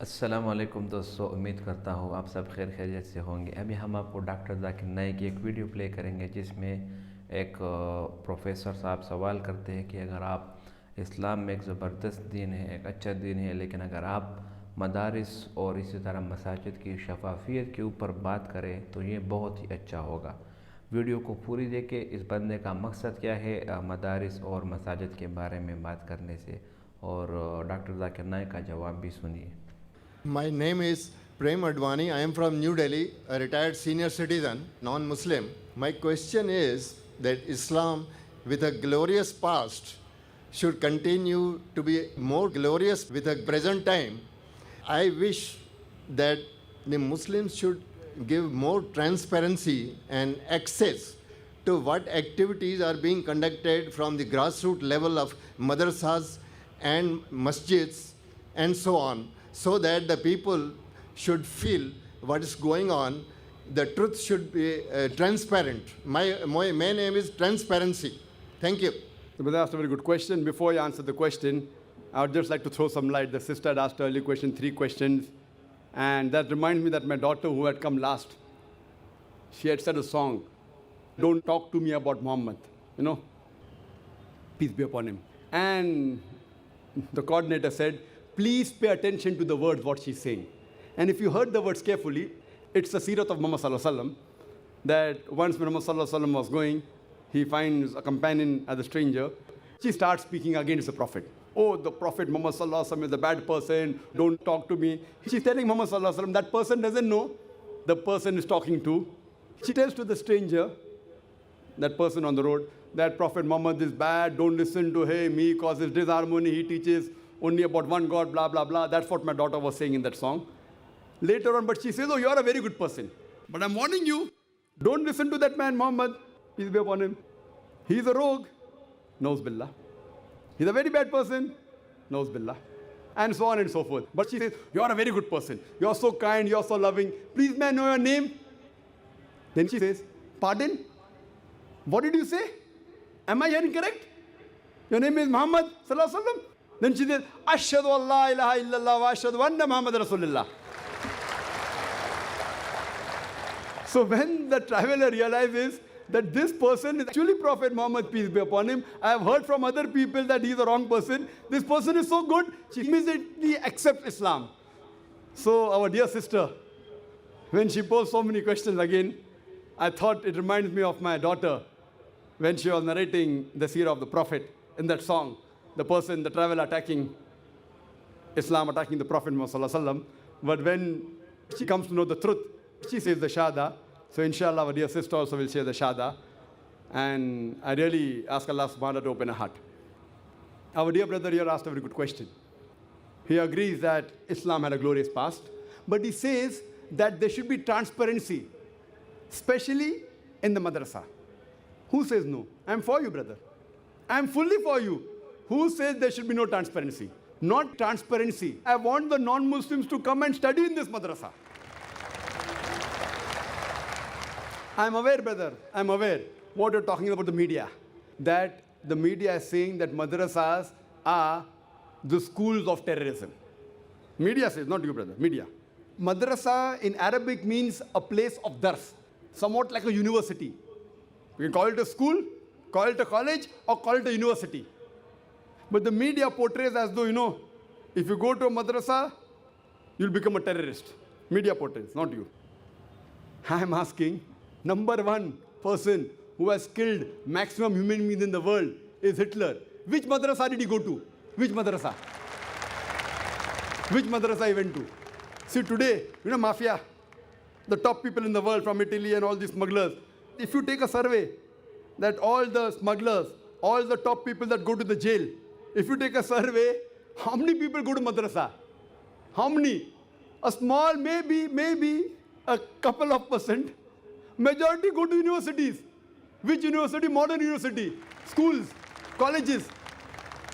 अस्सलामुअलैकुम दोस्तों, उम्मीद करता हूँ आप सब खैर खैरियत से होंगे। अभी हम आपको डॉक्टर जाकिर नाइक की एक वीडियो प्ले करेंगे जिसमें एक प्रोफेसर साहब सवाल करते हैं कि अगर आप इस्लाम में एक ज़बरदस्त दीन है, एक अच्छा दीन है, लेकिन अगर आप मदारिस और इसी तरह मसाजिद की शफाफियत के ऊपर बात करें तो ये बहुत ही अच्छा होगा। वीडियो को पूरी देखें। इस बंदे का मकसद क्या है मदारिस और मसाजिद के बारे में बात करने से, और डॉक्टर जाकिर नाइक का जवाब भी सुनिए। My name is Prem Advani. I am from New Delhi, a retired senior citizen, non-Muslim. My question is that Islam, with a glorious past, should continue to be more glorious with the present time. I wish that the Muslims should give more transparency and access to what activities are being conducted from the grassroots level of madrasas and masjids and so on, so that the people should feel what is going on. The truth should be transparent. My main aim is transparency. Thank you. So, brother asked a very good question. Before you answer the question, I would just like to throw some light. The sister had asked earlier question, 3 questions. And that reminds me that my daughter, who had come last, she had said a song, "Don't talk to me about Muhammad," peace be upon him. And the coordinator said, please pay attention to the words, what she's saying. And if you heard the words carefully, it's the seerat of Muhammad Sallallahu Alaihi Wasallam, that once when Muhammad Sallallahu Alaihi Wasallam was going, he finds a companion as a stranger. She starts speaking against the Prophet. Oh, the Prophet Muhammad Sallallahu Alaihi Wasallam is a bad person, don't talk to me. She's telling Muhammad Sallallahu Alaihi Wasallam, that person doesn't know the person is talking to. She tells to the stranger, that person on the road, that Prophet Muhammad is bad, don't listen to him, he causes disharmony, he teaches only about one God, blah, blah, blah. That's what my daughter was saying in that song. Later on, but she says, oh, you're a very good person. But I'm warning you, don't listen to that man, Muhammad, peace be upon him. He's a rogue, knows billah. He's a very bad person, knows billah. And so on and so forth. But she says, you're a very good person. You're so kind, you're so loving. Please, may I know your name? Then she says, pardon? What did you say? Am I hearing correct? Your name is Muhammad Sallallahu Alaihi Wasallam? Then she says, Ashhadu an la ilaha illallah wa ashhadu anna Muhammad Rasulullah. So when the traveler realizes that this person is actually Prophet Muhammad, peace be upon him, I have heard from other people that he's the wrong person. This person is so good, she immediately accepts Islam. So our dear sister, when she posed so many questions again, I thought it reminds me of my daughter when she was narrating the seerah of the Prophet in that song. The person, the traveler attacking Islam, attacking the Prophet Muhammad Sallallahu Alaihi Wasallam. But when she comes to know the truth, she says the Shahada. So inshallah, our dear sister also will say the Shahada. And I really ask Allah subhanahu wa ta'ala to open her heart. Our dear brother here asked a very good question. He agrees that Islam had a glorious past, but he says that there should be transparency, especially in the madrasa. Who says no? I'm for you, brother. I'm fully for you. Who says there should be no transparency? Not transparency. I want the non-Muslims to come and study in this madrasa. I'm aware, brother, I'm aware what you're talking about the media. That the media is saying that madrasas are the schools of terrorism. Media says, not you, brother, media. Madrasa in Arabic means a place of dars, somewhat like a university. You can call it a school, call it a college, or call it a university. But the media portrays as though, if you go to a madrasa, you'll become a terrorist. Media portrays, not you. I'm asking, number one person who has killed maximum human beings in the world is Hitler. Which madrasa did he go to? Which madrasa? Which madrasa he went to? See, today, mafia, the top people in the world from Italy and all these smugglers. If you take a survey that all the smugglers, all the top people that go to the jail, if you take a survey, how many people go to madrasa? How many? A small, maybe a couple of percent. Majority go to universities. Which university? Modern university. Schools, colleges.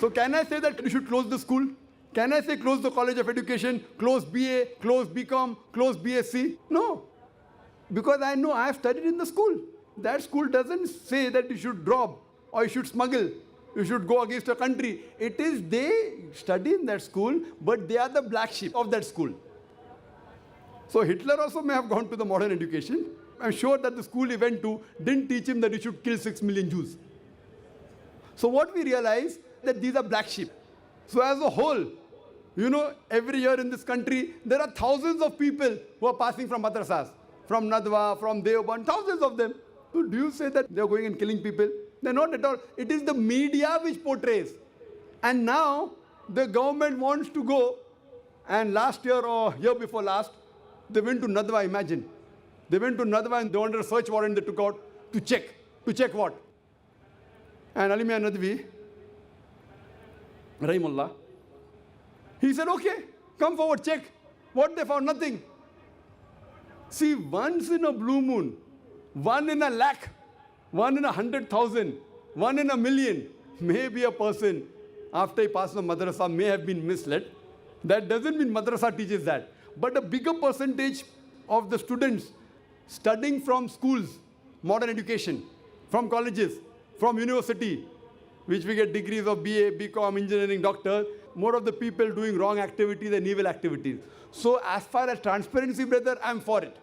So can I say that you should close the school? Can I say close the college of education, close BA, close BCom, close BSc? No. Because I know I have studied in the school. That school doesn't say that you should rob or you should smuggle. you should go against your country. It is they study in that school, but they are the black sheep of that school. So Hitler also may have gone to the modern education. I'm sure that the school he went to didn't teach him that he should kill 6 million Jews. So what we realize that these are black sheep. So as a whole, you know, every year in this country, there are thousands of people who are passing from madrasas, from Nadwa, from Deoband, thousands of them. So do you say that they're going and killing people? They're not at all. It is the media which portrays. And now the government wants to go, and last year or year before last, they went to Nadwa, imagine. They went to Nadwa and they wanted a search warrant they took out to check. To check what? And Ali Mian Nadwi, Rahimullah, he said, okay, come forward, check. What they found? Nothing. See, once in a blue moon, 1 in a lakh, 1 in 100,000, 1 in a million, maybe a person, after he passed the madrasa, may have been misled. That doesn't mean madrasa teaches that. But a bigger percentage of the students studying from schools, modern education, from colleges, from university, which we get degrees of BA, BCom, engineering, doctor, more of the people doing wrong activities and evil activities. So as far as transparency, brother, I'm for it.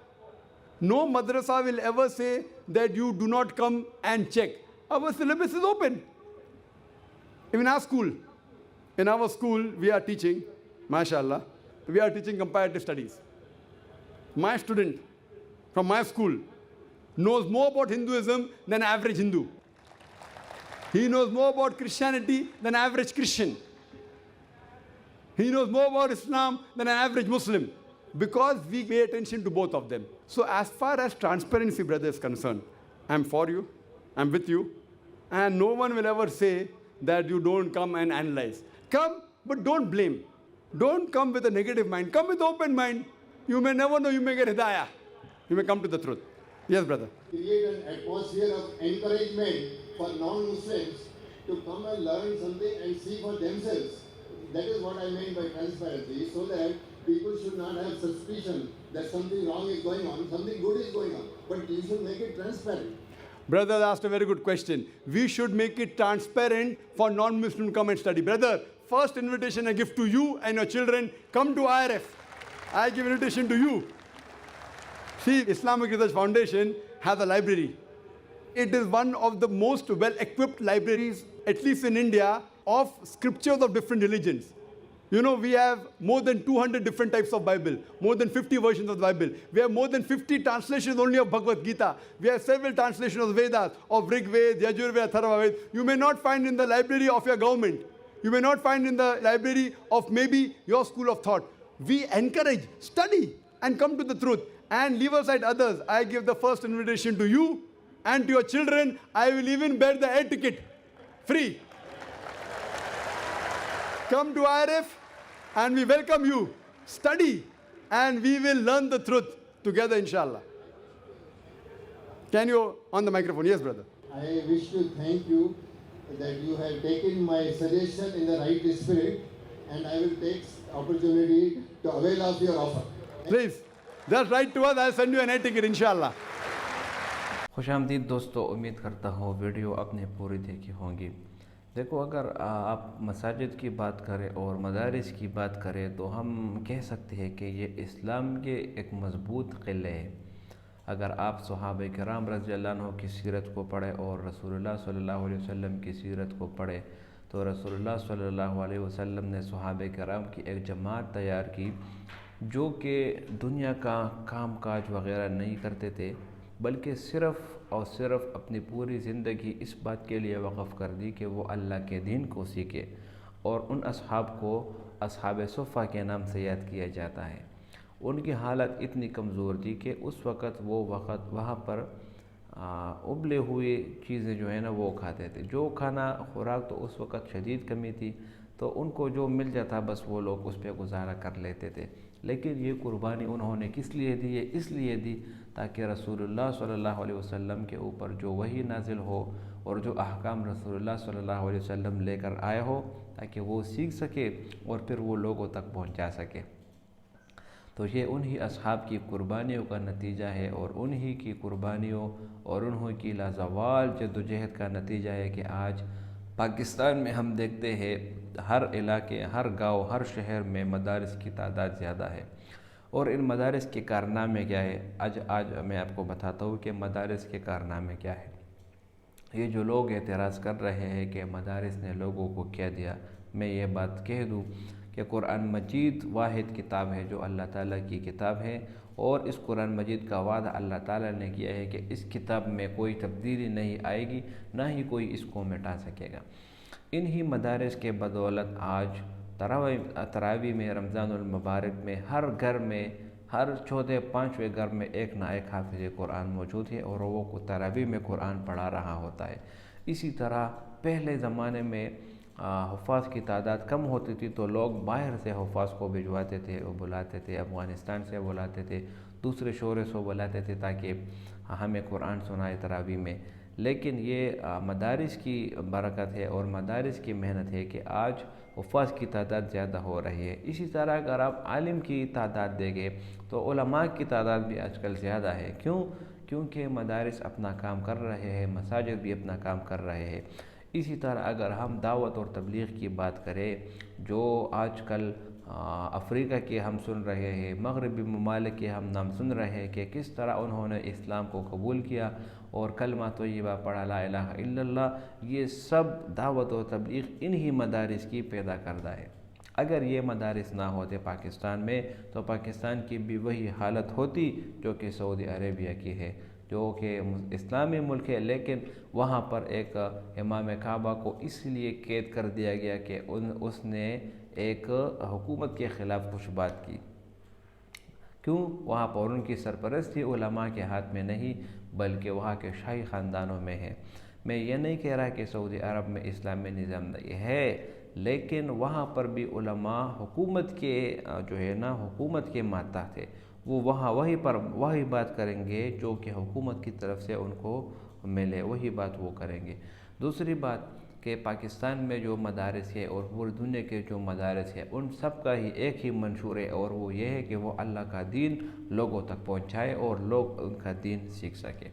No madrasa will ever say that you do not come and check. Our syllabus is open. Even our school, in our school, we are teaching, mashallah, we are teaching comparative studies. My student from my school knows more about Hinduism than average Hindu. He knows more about Christianity than average Christian. He knows more about Islam than an average Muslim, because we pay attention to both of them. So as far as transparency, brother, is concerned, I'm for you, I'm with you, and no one will ever say that you don't come and analyze. Come, but don't blame. Don't come with a negative mind. Come with open mind. You may never know, you may get hidayah. You may come to the truth. Yes, brother. Create an atmosphere of encouragement for non-Muslims to come and learn something and see for themselves. That is what I mean by transparency, so that people should not have suspicion that something wrong is going on, something good is going on. But you should make it transparent. Brother asked a very good question. We should make it transparent for non-Muslim to come and study. Brother, first invitation I give to you and your children, come to IRF. I give invitation to you. See, Islamic Research Foundation has a library. It is one of the most well-equipped libraries, at least in India, of scriptures of different religions. You know, we have more than 200 different types of Bible, more than 50 versions of the Bible. We have more than 50 translations only of Bhagavad Gita. We have several translations of Vedas, of Rig Veda, Yajur Veda, Atharva Veda. You may not find in the library of your government. You may not find in the library of maybe your school of thought. We encourage, study, and come to the truth. And leave aside others. I give the first invitation to you and to your children. I will even bear the air ticket, free. Come to IRF and we welcome you. Study and we will learn the truth together, inshallah. Can you, on the microphone? Yes, brother. I wish to thank you that you have taken my suggestion in the right spirit, and I will take opportunity to avail of your offer. Please, just write to us. I'll send you an air ticket, inshallah. खुशामदीद दोस्तों, उम्मीद करता हूँ video आपने पूरी देखी होंगी। देखो, अगर आप मसाजिद की बात करें और मदारिस की बात करें तो हम कह सकते हैं कि ये इस्लाम के एक मज़बूत क़िले हैं। अगर आप सहाबा किराम रज़ियल्लाहु अन्हुम की सीरत को पढ़ें और रसूलुल्लाह सल्लल्लाहु अलैहि वसल्लम की सीरत को पढ़ें तो रसूलुल्लाह सल्लल्लाहु अलैहि वसल्लम ने सहाबा किराम की एक जमात तैयार की जो कि दुनिया का काम काज वग़ैरह नहीं करते थे, बल्कि सिर्फ़ और सिर्फ अपनी पूरी ज़िंदगी इस बात के लिए वक़फ़ कर दी कि वो अल्लाह के दीन को सीखे। और उन असहाब को असहाब सुफ़ा के नाम से याद किया जाता है। उनकी हालत इतनी कमज़ोर थी कि उस वक़्त वो वहाँ पर उबले हुए चीज़ें जो है ना वो खाते थे। जो खाना खुराक तो उस वक़्त शदीद कमी थी, तो उनको जो मिल जाता बस वो लोग उस पर गुजारा कर लेते थे। लेकिन ये कुर्बानी उन्होंने किस लिए दी? ये इसलिए दी ताकि रसूलुल्लाह सल्लल्लाहु अलैहि वसल्लम के ऊपर जो वही नाजिल हो और जो अहकाम रसूलुल्लाह सल्लल्लाहु अलैहि वसल्लम लेकर आए हो, ताकि वो सीख सके और फिर वो लोगों तक पहुंचा सके। तो ये उन्हीं असहाब की कुर्बानियों का नतीजा है और उन्हीं की कुर्बानियों और उन्हीं की लाजवाल जद्दोजहद का नतीजा है कि आज پاکستان میں ہم دیکھتے ہیں ہر علاقے، ہر گاؤں، ہر شہر میں مدارس کی تعداد زیادہ ہے، اور ان مدارس کے کارنامے کیا ہے؟ آج میں آپ کو بتاتا ہوں کہ مدارس کے کارنامے کیا ہے۔ یہ جو لوگ اعتراض کر رہے ہیں کہ مدارس نے لوگوں کو کیا دیا، میں یہ بات کہہ دوں کہ قرآن مجید واحد کتاب ہے جو اللہ تعالیٰ کی کتاب ہے، اور اس قرآن مجید کا وعدہ اللہ تعالیٰ نے کیا ہے کہ اس کتاب میں کوئی تبدیلی نہیں آئے گی، نہ ہی کوئی اس کو مٹا سکے گا۔ انہی مدارس کے بدولت آج تراویح میں، رمضان المبارک میں، ہر گھر میں، ہر چوتھے پانچویں گھر میں ایک نہ ایک حافظ قرآن موجود ہے، اور وہ تراویح میں قرآن پڑھا رہا ہوتا ہے۔ اسی طرح پہلے زمانے میں حفاظ کی تعداد کم ہوتی تھی تو لوگ باہر سے حفاظ کو بھجواتے تھے، وہ بلاتے تھے، افغانستان سے بلاتے تھے، دوسرے شعرے سے بلاتے تھے تاکہ ہمیں قرآن سنائے تراویح میں۔ لیکن یہ مدارس کی برکت ہے اور مدارس کی محنت ہے کہ آج حفاظ کی تعداد زیادہ ہو رہی ہے۔ اسی طرح اگر آپ عالم کی تعداد دیکھیں تو علماء کی تعداد بھی آج کل زیادہ ہے۔ کیونکہ مدارس اپنا کام کر رہے ہیں، مساجد بھی اپنا کام کر رہے ہیں۔ اسی طرح اگر ہم دعوت اور تبلیغ کی بات کریں، جو آج کل افریقہ کے ہم سن رہے ہیں، مغربی ممالک کے ہم نام سن رہے ہیں کہ کس طرح انہوں نے اسلام کو قبول کیا اور کلمہ طیبہ پڑھا، لا الہ الا اللہ، یہ سب دعوت و تبلیغ انہی مدارس کی پیدا کردہ ہے۔ اگر یہ مدارس نہ ہوتے پاکستان میں تو پاکستان کی بھی وہی حالت ہوتی جو کہ سعودی عربیہ کی ہے، جو کہ اسلامی ملک ہے، لیکن وہاں پر ایک امام کعبہ کو اس لیے قید کر دیا گیا کہ اس نے ایک حکومت کے خلاف کچھ بات کی۔ کیوں؟ وہاں پر ان کی سرپرستی علماء کے ہاتھ میں نہیں بلکہ وہاں کے شاہی خاندانوں میں ہے۔ میں یہ نہیں کہہ رہا کہ سعودی عرب میں اسلامی نظام نہیں ہے، لیکن وہاں پر بھی علماء حکومت کے جو ہے نا، حکومت کے ماتحت تھے، وہ وہاں وہی بات کریں گے جو کہ حکومت کی طرف سے ان کو ملے، وہی بات وہ کریں گے۔ دوسری بات کہ پاکستان میں جو مدارس ہے اور پوری دنیا کے جو مدارس ہے، ان سب کا ہی ایک ہی منشور ہے، اور وہ یہ ہے کہ وہ اللہ کا دین لوگوں تک پہنچائے اور لوگ ان کا دین سیکھ سکے۔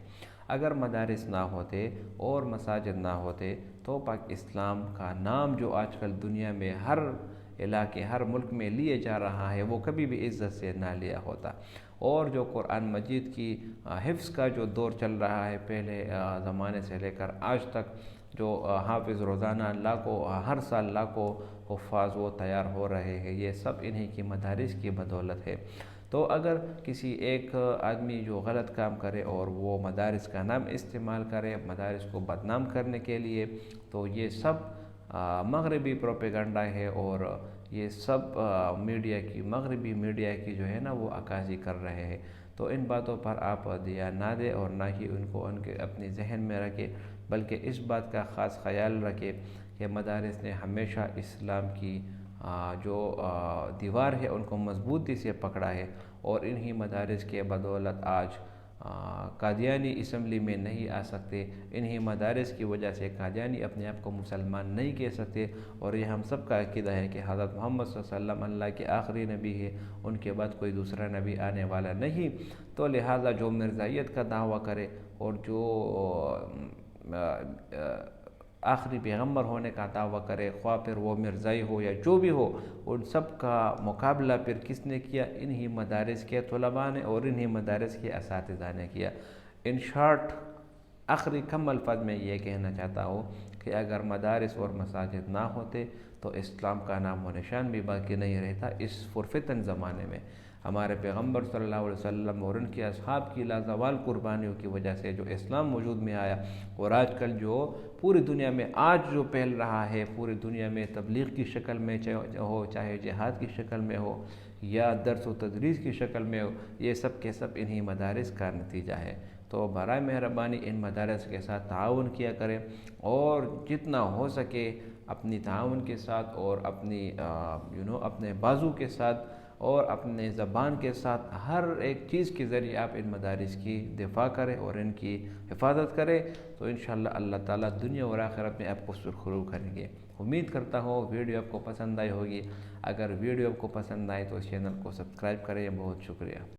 اگر مدارس نہ ہوتے اور مساجد نہ ہوتے تو اسلام کا نام جو آج کل دنیا میں ہر علاقے، ہر ملک میں لیے جا رہا ہے، وہ کبھی بھی عزت سے نہ لیا ہوتا۔ اور جو قرآن مجید کی حفظ کا جو دور چل رہا ہے پہلے زمانے سے لے کر آج تک، جو حافظ روزانہ ہر سال لاکھوں حفاظ وہ تیار ہو رہے ہیں، یہ سب انہی کی مدارس کی بدولت ہے۔ تو اگر کسی ایک آدمی جو غلط کام کرے اور وہ مدارس کا نام استعمال کرے مدارس کو بدنام کرنے کے لیے، تو یہ سب مغربی پروپیگنڈا ہے، اور یہ سب مغربی میڈیا کی جو ہے نا وہ عکاسی کر رہے ہیں۔ تو ان باتوں پر آپ دھیان نہ دیں اور نہ ہی ان کو اپنے ذہن میں رکھیں، بلکہ اس بات کا خاص خیال رکھیں کہ مدارس نے ہمیشہ اسلام کی جو دیوار ہے ان کو مضبوطی سے پکڑا ہے، اور انہی مدارس کے بدولت آج قادیانی اسمبلی میں نہیں آ سکتے، انہی مدارس کی وجہ سے قادیانی اپنے آپ کو مسلمان نہیں کہہ سکتے، اور یہ ہم سب کا عقیدہ ہے کہ حضرت محمد صلی اللہ علیہ وسلم اللہ کے آخری نبی ہے، ان کے بعد کوئی دوسرا نبی آنے والا نہیں۔ تو لہٰذا جو مرزائیت کا دعویٰ کرے اور جو آخری پیغمبر ہونے کا دعویٰ کرے، خواہ پھر وہ مرزائی ہو یا جو بھی ہو، ان سب کا مقابلہ پھر کس نے کیا؟ انہی مدارس کے طلباء نے اور انہی مدارس کے اساتذہ نے کیا۔ ان شارٹ، آخری کم الفاظ میں یہ کہنا چاہتا ہوں کہ اگر مدارس اور مساجد نہ ہوتے تو اسلام کا نام و نشان بھی باقی نہیں رہتا۔ اس پرفتن زمانے میں ہمارے پیغمبر صلی اللہ علیہ وسلم اور ان کے اصحاب کی لازوال قربانیوں کی وجہ سے جو اسلام وجود میں آیا، اور آج کل جو پوری دنیا میں آج جو پھیل رہا ہے، پوری دنیا میں تبلیغ کی شکل میں ہو، چاہے جہاد کی شکل میں ہو یا درس و تدریس کی شکل میں ہو، یہ سب کے سب انہی مدارس کا نتیجہ ہے۔ تو برائے مہربانی ان مدارس کے ساتھ تعاون کیا کریں، اور جتنا ہو سکے اپنی تعاون کے ساتھ اور اپنے بازو کے ساتھ اور اپنے زبان کے ساتھ ہر ایک چیز کے ذریعے آپ ان مدارس کی دفاع کریں اور ان کی حفاظت کریں، تو انشاءاللہ اللہ تعالیٰ دنیا اور آخرت میں آپ کو سرخرو کریں گے۔ امید کرتا ہوں ویڈیو آپ کو پسند آئی ہوگی۔ اگر ویڈیو آپ کو پسند آئے تو اس چینل کو سبسکرائب کریں۔ بہت شکریہ۔